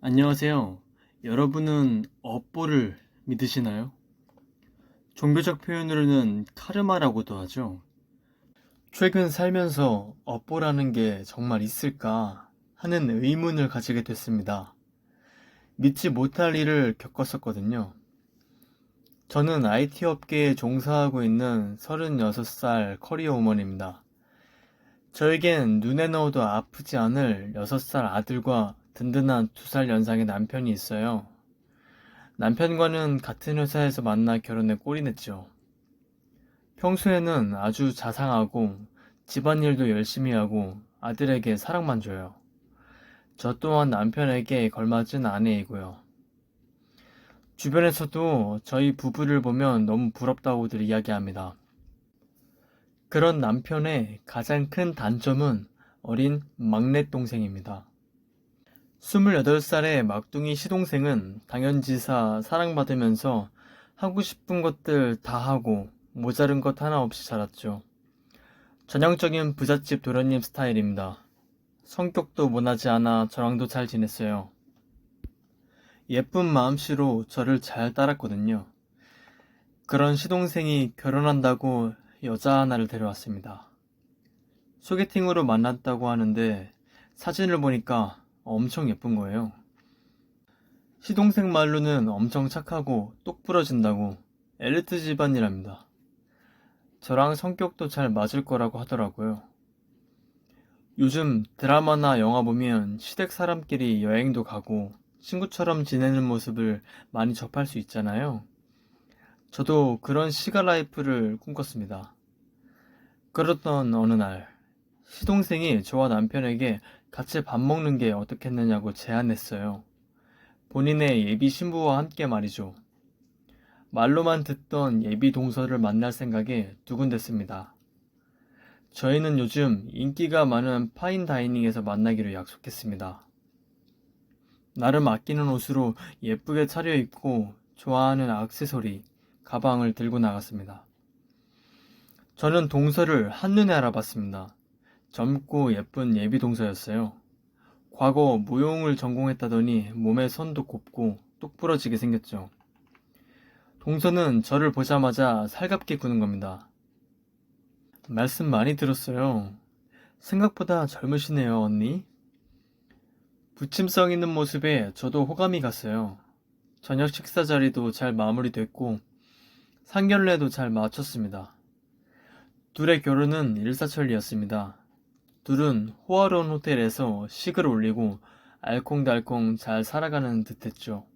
안녕하세요. 여러분은 업보를 믿으시나요? 종교적 표현으로는 카르마라고도 하죠. 최근 살면서 업보라는 게 정말 있을까 하는 의문을 가지게 됐습니다. 믿지 못할 일을 겪었었거든요. 저는 IT 업계에 종사하고 있는 36살 커리어 우먼입니다. 저에겐 눈에 넣어도 아프지 않을 6살 아들과 든든한 2살 연상의 남편이 있어요. 남편과는 같은 회사에서 만나 결혼에 꼴이냈죠. 평소에는 아주 자상하고 집안일도 열심히 하고 아들에게 사랑만 줘요. 저 또한 남편에게 걸맞은 아내이고요. 주변에서도 저희 부부를 보면 너무 부럽다고들 이야기합니다. 그런 남편의 가장 큰 단점은 어린 막내 동생입니다. 28살의 막둥이 시동생은 당연지사 사랑받으면서 하고 싶은 것들 다 하고 모자른 것 하나 없이 자랐죠. 전형적인 부잣집 도련님 스타일입니다. 성격도 모나지 않아 저랑도 잘 지냈어요. 예쁜 마음씨로 저를 잘 따랐거든요. 그런 시동생이 결혼한다고 여자 하나를 데려왔습니다. 소개팅으로 만났다고 하는데 사진을 보니까 엄청 예쁜 거예요. 시동생 말로는 엄청 착하고 똑부러진다고 엘리트 집안이랍니다. 저랑 성격도 잘 맞을 거라고 하더라고요. 요즘 드라마나 영화 보면 시댁 사람끼리 여행도 가고 친구처럼 지내는 모습을 많이 접할 수 있잖아요. 저도 그런 시가 라이프를 꿈꿨습니다. 그렇던 어느 날, 시동생이 저와 남편에게 같이 밥 먹는 게 어떻겠느냐고 제안했어요. 본인의 예비 신부와 함께 말이죠. 말로만 듣던 예비 동서를 만날 생각에 두근댔습니다. 저희는 요즘 인기가 많은 파인다이닝에서 만나기로 약속했습니다. 나름 아끼는 옷으로 예쁘게 차려입고 좋아하는 액세서리, 가방을 들고 나갔습니다. 저는 동서를 한눈에 알아봤습니다. 젊고 예쁜 예비 동서였어요. 과거 무용을 전공했다더니 몸에 선도 곱고 똑부러지게 생겼죠. 동서는 저를 보자마자 살갑게 구는 겁니다. 말씀 많이 들었어요. 생각보다 젊으시네요, 언니. 부침성 있는 모습에 저도 호감이 갔어요. 저녁 식사 자리도 잘 마무리됐고 상견례도 잘 마쳤습니다. 둘의 결혼은 일사천리였습니다. 둘은 호화로운 호텔에서 식을 올리고 알콩달콩 잘 살아가는 듯했죠.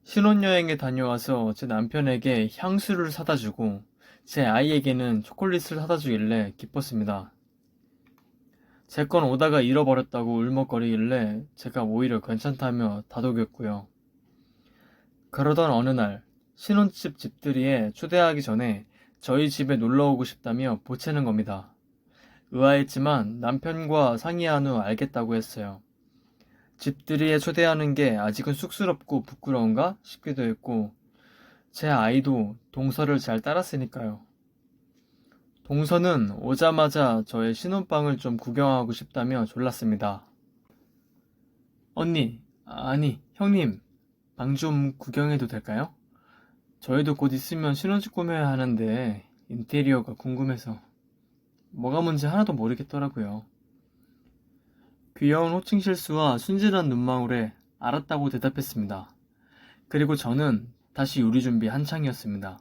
신혼여행에 다녀와서 제 남편에게 향수를 사다 주고 제 아이에게는 초콜릿을 사다 주길래 기뻤습니다. 제 건 오다가 잃어버렸다고 울먹거리길래 제가 오히려 괜찮다며 다독였고요. 그러던 어느 날 신혼집 집들이에 초대하기 전에 저희 집에 놀러 오고 싶다며 보채는 겁니다. 의아했지만 남편과 상의한 후 알겠다고 했어요. 집들이에 초대하는 게 아직은 쑥스럽고 부끄러운가 싶기도 했고 제 아이도 동서를 잘 따랐으니까요. 동서는 오자마자 저의 신혼방을 좀 구경하고 싶다며 졸랐습니다. 언니, 아니, 형님, 방 좀 구경해도 될까요? 저희도 곧 있으면 신혼집 꾸며야 하는데 인테리어가 궁금해서 뭐가 뭔지 하나도 모르겠더라고요. 귀여운 호칭 실수와 순진한 눈망울에 알았다고 대답했습니다. 그리고 저는 다시 요리 준비 한창이었습니다.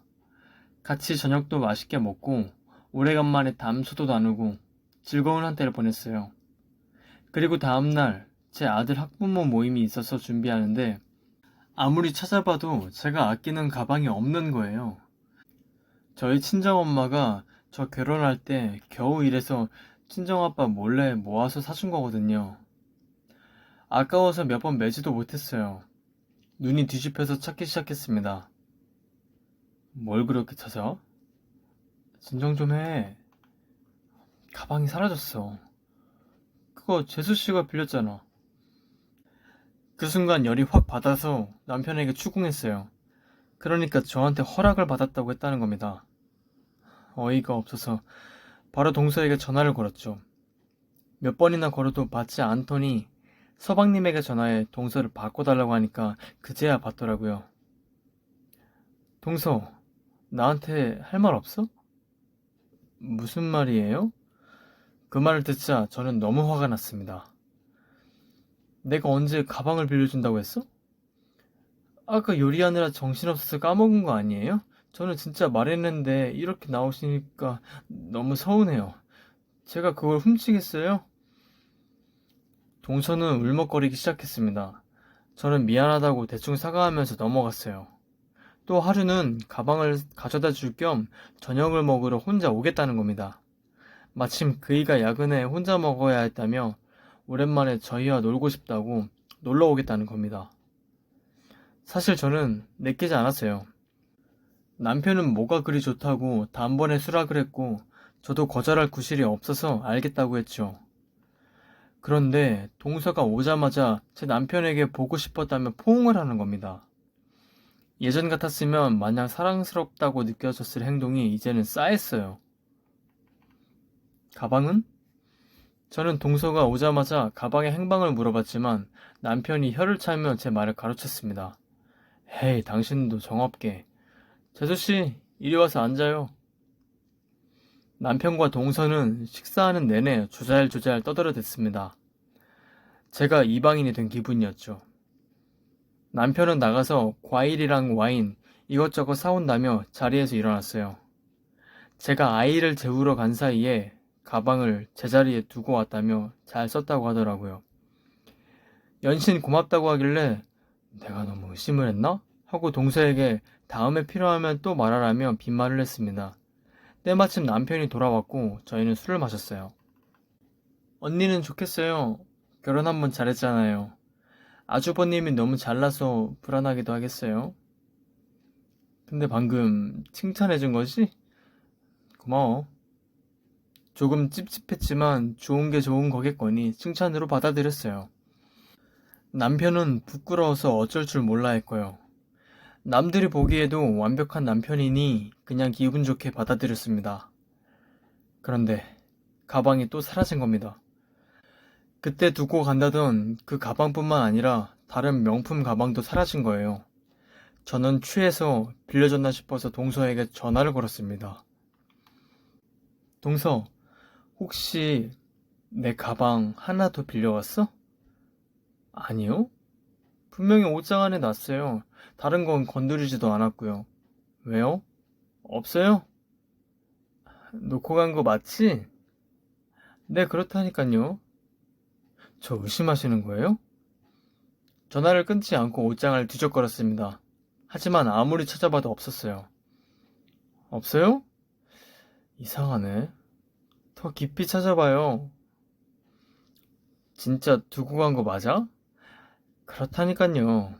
같이 저녁도 맛있게 먹고 오래간만에 담소도 나누고 즐거운 한때를 보냈어요. 그리고 다음날 제 아들 학부모 모임이 있어서 준비하는데 아무리 찾아봐도 제가 아끼는 가방이 없는 거예요. 저희 친정엄마가 저 결혼할 때 겨우 일해서 친정아빠 몰래 모아서 사준 거거든요. 아까워서 몇 번 매지도 못했어요. 눈이 뒤집혀서 찾기 시작했습니다. 뭘 그렇게 찾아? 진정 좀 해. 가방이 사라졌어. 그거 재수씨가 빌렸잖아. 그 순간 열이 확 받아서 남편에게 추궁했어요. 그러니까 저한테 허락을 받았다고 했다는 겁니다. 어이가 없어서 바로 동서에게 전화를 걸었죠. 몇 번이나 걸어도 받지 않더니 서방님에게 전화해 동서를 바꿔달라고 하니까 그제야 받더라고요. 동서, 나한테 할 말 없어? 무슨 말이에요? 그 말을 듣자 저는 너무 화가 났습니다. 내가 언제 가방을 빌려준다고 했어? 아까 요리하느라 정신없어서 까먹은 거 아니에요? 저는 진짜 말했는데 이렇게 나오시니까 너무 서운해요. 제가 그걸 훔치겠어요? 동서는 울먹거리기 시작했습니다. 저는 미안하다고 대충 사과하면서 넘어갔어요. 또 하루는 가방을 가져다 줄 겸 저녁을 먹으러 혼자 오겠다는 겁니다. 마침 그이가 야근에 혼자 먹어야 했다며 오랜만에 저희와 놀고 싶다고 놀러 오겠다는 겁니다. 사실 저는 내키지 않았어요. 남편은 뭐가 그리 좋다고 단번에 수락을 했고 저도 거절할 구실이 없어서 알겠다고 했죠. 그런데 동서가 오자마자 제 남편에게 보고 싶었다며 포옹을 하는 겁니다. 예전 같았으면 마냥 사랑스럽다고 느껴졌을 행동이 이제는 싸했어요. 가방은? 저는 동서가 오자마자 가방의 행방을 물어봤지만 남편이 혀를 차며 제 말을 가로챘습니다. 헤이, 당신도 정없게. 재수씨, 이리 와서 앉아요. 남편과 동서는 식사하는 내내 조잘조잘 떠들어댔습니다. 제가 이방인이 된 기분이었죠. 남편은 나가서 과일이랑 와인 이것저것 사온다며 자리에서 일어났어요. 제가 아이를 재우러 간 사이에 가방을 제자리에 두고 왔다며 잘 썼다고 하더라고요. 연신 고맙다고 하길래 내가 너무 의심을 했나? 하고 동서에게 다음에 필요하면 또 말하라며 빈말을 했습니다. 때마침 남편이 돌아왔고 저희는 술을 마셨어요. 언니는 좋겠어요. 결혼 한번 잘했잖아요. 아주버님이 너무 잘나서 불안하기도 하겠어요. 근데 방금 칭찬해준 거지? 고마워. 조금 찝찝했지만 좋은 게 좋은 거겠거니 칭찬으로 받아들였어요. 남편은 부끄러워서 어쩔 줄 몰라 했고요. 남들이 보기에도 완벽한 남편이니 그냥 기분 좋게 받아들였습니다. 그런데 가방이 또 사라진 겁니다. 그때 두고 간다던 그 가방뿐만 아니라 다른 명품 가방도 사라진 거예요. 저는 취해서 빌려줬나 싶어서 동서에게 전화를 걸었습니다. 동서, 혹시 내 가방 하나 더 빌려왔어? 아니요. 분명히 옷장 안에 놨어요. 다른 건 건드리지도 않았고요. 왜요? 없어요? 놓고 간 거 맞지? 네, 그렇다니까요. 저 의심하시는 거예요? 전화를 끊지 않고 옷장을 뒤적거렸습니다. 하지만 아무리 찾아봐도 없었어요. 없어요? 이상하네. 더 깊이 찾아봐요. 진짜 두고 간 거 맞아? 그렇다니까요.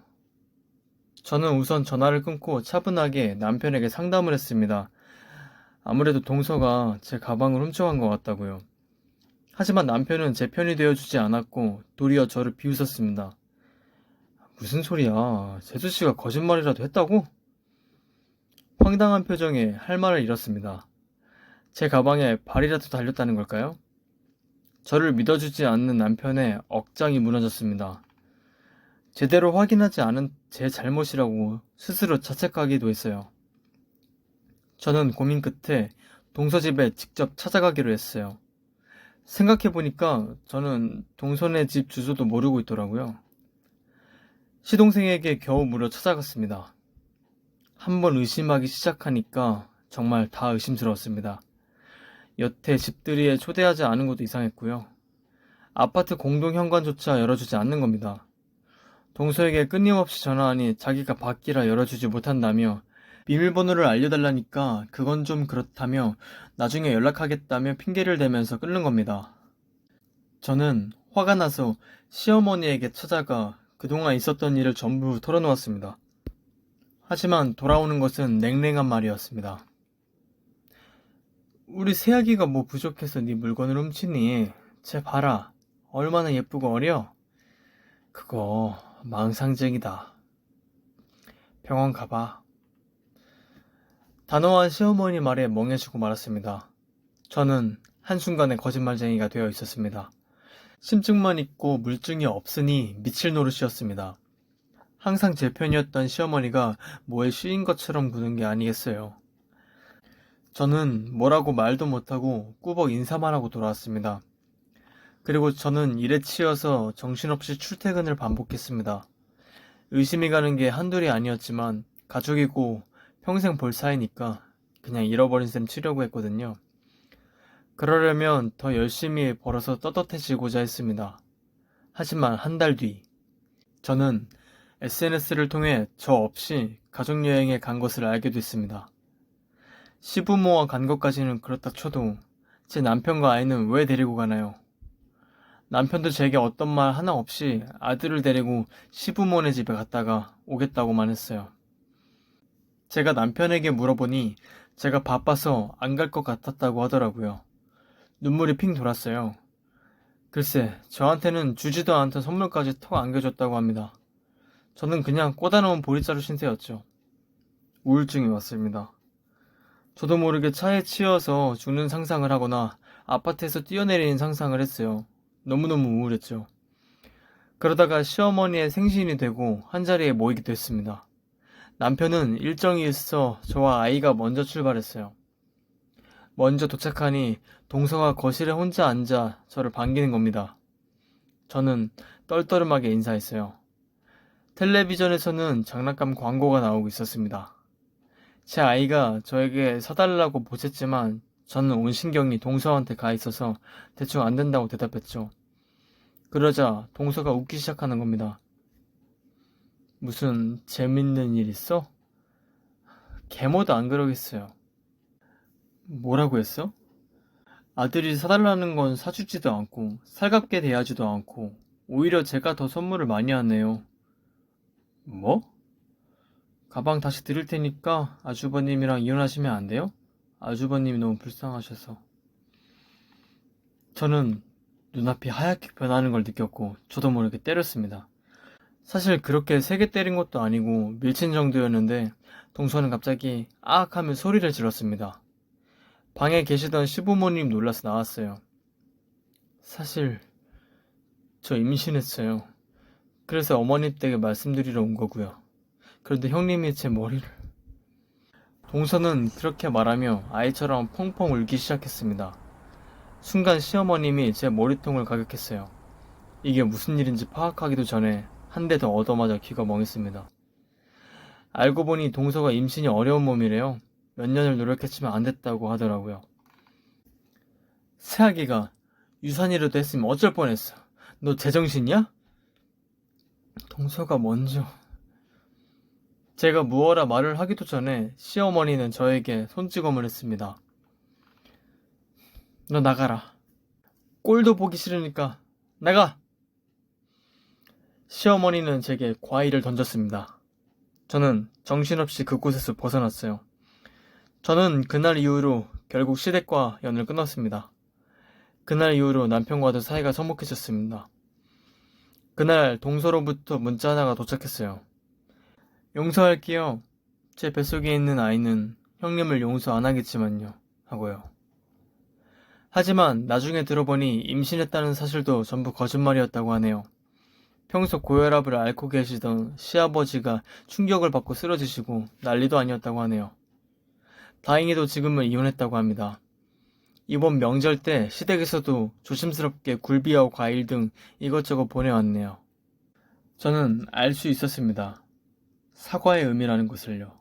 저는 우선 전화를 끊고 차분하게 남편에게 상담을 했습니다. 아무래도 동서가 제 가방을 훔쳐간 것 같다고요. 하지만 남편은 제 편이 되어주지 않았고 도리어 저를 비웃었습니다. 무슨 소리야. 재수씨가 거짓말이라도 했다고? 황당한 표정에 할 말을 잃었습니다. 제 가방에 발이라도 달렸다는 걸까요? 저를 믿어주지 않는 남편의 억장이 무너졌습니다. 제대로 확인하지 않은 제 잘못이라고 스스로 자책하기도 했어요. 저는 고민 끝에 동서 집에 직접 찾아가기로 했어요. 생각해보니까 저는 동서네 집 주소도 모르고 있더라고요. 시동생에게 겨우 물어 찾아갔습니다. 한번 의심하기 시작하니까 정말 다 의심스러웠습니다. 여태 집들이에 초대하지 않은 것도 이상했고요. 아파트 공동 현관조차 열어주지 않는 겁니다. 동서에게 끊임없이 전화하니 자기가 밖이라 열어주지 못한다며 비밀번호를 알려달라니까 그건 좀 그렇다며 나중에 연락하겠다며 핑계를 대면서 끊는 겁니다. 저는 화가 나서 시어머니에게 찾아가 그동안 있었던 일을 전부 털어놓았습니다. 하지만 돌아오는 것은 냉랭한 말이었습니다. 우리 새아기가 뭐 부족해서 네 물건을 훔치니? 쟤 봐라. 얼마나 예쁘고 어려? 그거 망상쟁이다. 병원 가봐. 단호한 시어머니 말에 멍해지고 말았습니다. 저는 한순간에 거짓말쟁이가 되어 있었습니다. 심증만 있고 물증이 없으니 미칠 노릇이었습니다. 항상 제 편이었던 시어머니가 뭐에 씌인 것처럼 구는 게 아니겠어요. 저는 뭐라고 말도 못하고 꾸벅 인사만 하고 돌아왔습니다. 그리고 저는 일에 치여서 정신없이 출퇴근을 반복했습니다. 의심이 가는 게 한둘이 아니었지만 가족이고 평생 볼 사이니까 그냥 잃어버린 셈 치려고 했거든요. 그러려면 더 열심히 벌어서 떳떳해지고자 했습니다. 하지만 한 달 뒤, 저는 SNS를 통해 저 없이 가족여행에 간 것을 알게 됐습니다. 시부모와 간 것까지는 그렇다 쳐도 제 남편과 아이는 왜 데리고 가나요? 남편도 제게 어떤 말 하나 없이 아들을 데리고 시부모네 집에 갔다가 오겠다고만 했어요. 제가 남편에게 물어보니 제가 바빠서 안 갈 것 같았다고 하더라고요. 눈물이 핑 돌았어요. 글쎄, 저한테는 주지도 않던 선물까지 턱 안겨줬다고 합니다. 저는 그냥 꽂아놓은 보리자루 신세였죠. 우울증이 왔습니다. 저도 모르게 차에 치여서 죽는 상상을 하거나 아파트에서 뛰어내리는 상상을 했어요. 너무너무 우울했죠. 그러다가 시어머니의 생신이 되고 한자리에 모이기도 했습니다. 남편은 일정이 있어 저와 아이가 먼저 출발했어요. 먼저 도착하니 동서가 거실에 혼자 앉아 저를 반기는 겁니다. 저는 떨떠름하게 인사했어요. 텔레비전에서는 장난감 광고가 나오고 있었습니다. 제 아이가 저에게 사달라고 보챘지만 저는 온 신경이 동서한테 가 있어서 대충 안 된다고 대답했죠. 그러자 동서가 웃기 시작하는 겁니다. 무슨 재밌는 일 있어? 계모도 안 그러겠어요. 뭐라고 했어? 아들이 사달라는 건 사주지도 않고 살갑게 대하지도 않고 오히려 제가 더 선물을 많이 하네요. 뭐? 가방 다시 드릴 테니까 아주버님이랑 이혼하시면 안 돼요? 아주버님이 너무 불쌍하셔서. 저는 눈앞이 하얗게 변하는 걸 느꼈고 저도 모르게 때렸습니다. 사실 그렇게 세게 때린 것도 아니고 밀친 정도였는데 동서는 갑자기 아악 하며 소리를 질렀습니다. 방에 계시던 시부모님 놀라서 나왔어요. 사실 저 임신했어요. 그래서 어머니 댁에 말씀드리러 온 거고요. 그런데 형님이 제 머리를... 동서는 그렇게 말하며 아이처럼 펑펑 울기 시작했습니다. 순간 시어머님이 제 머리통을 가격했어요. 이게 무슨 일인지 파악하기도 전에 한 대 더 얻어맞아 귀가 멍했습니다. 알고 보니 동서가 임신이 어려운 몸이래요. 몇 년을 노력했지만 안 됐다고 하더라고요. 새아기가 유산이라도 했으면 어쩔 뻔했어. 너 제정신이야? 동서가 먼저... 제가 무어라 말을 하기도 전에 시어머니는 저에게 손찌검을 했습니다. 너 나가라. 꼴도 보기 싫으니까 나가! 시어머니는 제게 과일을 던졌습니다. 저는 정신없이 그곳에서 벗어났어요. 저는 그날 이후로 결국 시댁과 연을 끊었습니다. 그날 이후로 남편과도 사이가 서먹해졌습니다. 그날 동서로부터 문자 하나가 도착했어요. 용서할게요. 제 뱃속에 있는 아이는 형님을 용서 안 하겠지만요. 하고요. 하지만 나중에 들어보니 임신했다는 사실도 전부 거짓말이었다고 하네요. 평소 고혈압을 앓고 계시던 시아버지가 충격을 받고 쓰러지시고 난리도 아니었다고 하네요. 다행히도 지금은 이혼했다고 합니다. 이번 명절 때 시댁에서도 조심스럽게 굴비와 과일 등 이것저것 보내왔네요. 저는 알 수 있었습니다. 사과의 의미라는 것을요.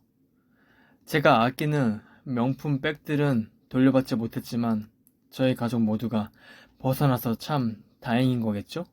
제가 아끼는 명품 백들은 돌려받지 못했지만 저희 가족 모두가 벗어나서 참 다행인 거겠죠?